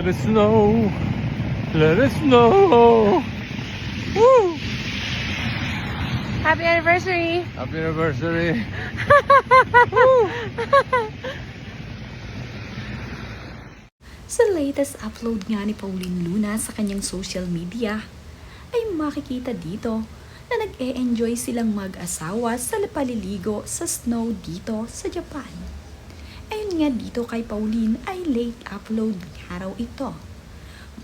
Let it snow. Let it snow. Woo! Happy anniversary! Happy anniversary. Sa latest upload nga ni Pauline Luna sa kanyang social media, ay makikita dito na nag-e-enjoy silang mag-asawa sa paliligo sa snow dito sa Japan. Ayun nga dito kay Pauline ay late upload nga raw ito.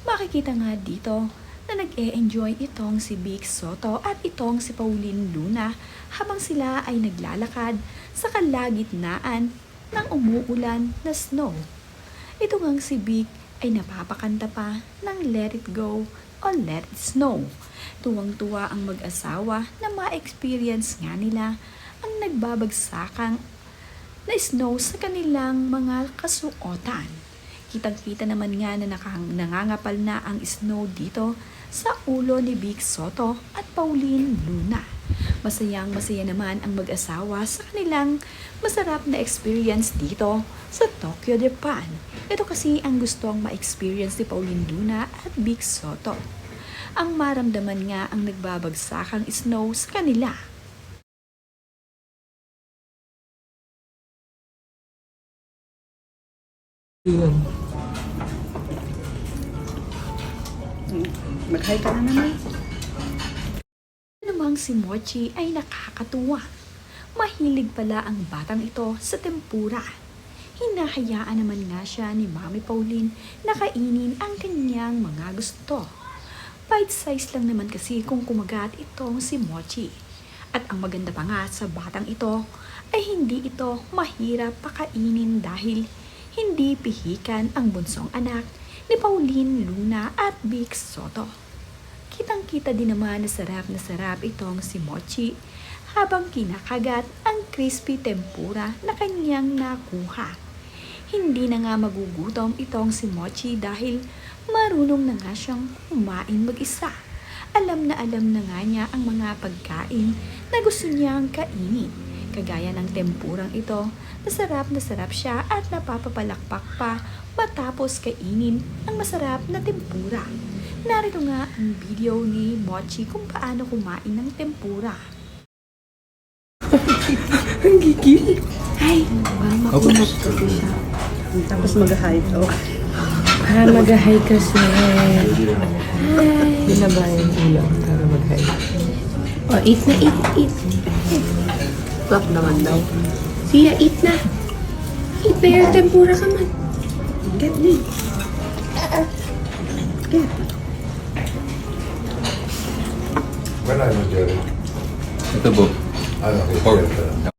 Makikita nga dito na nag-e-enjoy itong si Vic Soto at itong si Pauline Luna habang sila ay naglalakad sa kalagitnaan ng umuulan na snow. Ito ngang si Vic ay napapakanta pa ng Let It Go o Let It Snow. Tuwang-tuwa ang mag-asawa na ma-experience nga nila ang nagbabagsakang na snow sa kanilang mga kasuotan. Kitang-kita naman nga na nangangapal na ang snow dito sa ulo ni Vic Soto at Pauline Luna. Masayang-masaya naman ang mag-asawa sa kanilang masarap na experience dito sa Tokyo, Japan. Ito kasi ang gustong ma-experience ni Pauline Luna at Vic Soto. Ang maramdaman nga ang nagbabagsakang snow sa kanila. Mag-hi ka na naman. Namang si Mochi ay nakakatuwa. Mahilig pala ang batang ito sa tempura. Hinahayaan naman nga siya ni Mami Pauline na kainin ang kanyang mga gusto. Bite size lang naman kasi kung kumagat itong si Mochi. At ang maganda pa nga sa batang ito ay hindi ito mahirap pakainin dahil hindi pihikan ang bunsong anak ni Pauline Luna at Vic Soto. Kitang-kita din naman na sarap itong si Mochi habang kinakagat ang crispy tempura na kanyang nakuha. Hindi na nga magugutom itong si Mochi dahil marunong na nga siyang kumain mag-isa. Alam na nga niya ang mga pagkain na gusto niyang kainin. Kagaya ng tempurang ito, na sarap siya at napapapalakpak pa matapos kainin ang masarap na tempura. Narito nga ang video ni Mochi kung paano kumain ng tempura. Ang gigil. Ay, makunot kasi siya. Tapos mag-hi to. Mag-hi kasi. Hi. Binabayan ulam para mag-hi. Oh, eat na, eat. Flop naman daw. Siya, eat na. Eat na yung tempura ka man. Get me. Get. Wala na, Jerry. Ito po. Ano, okay.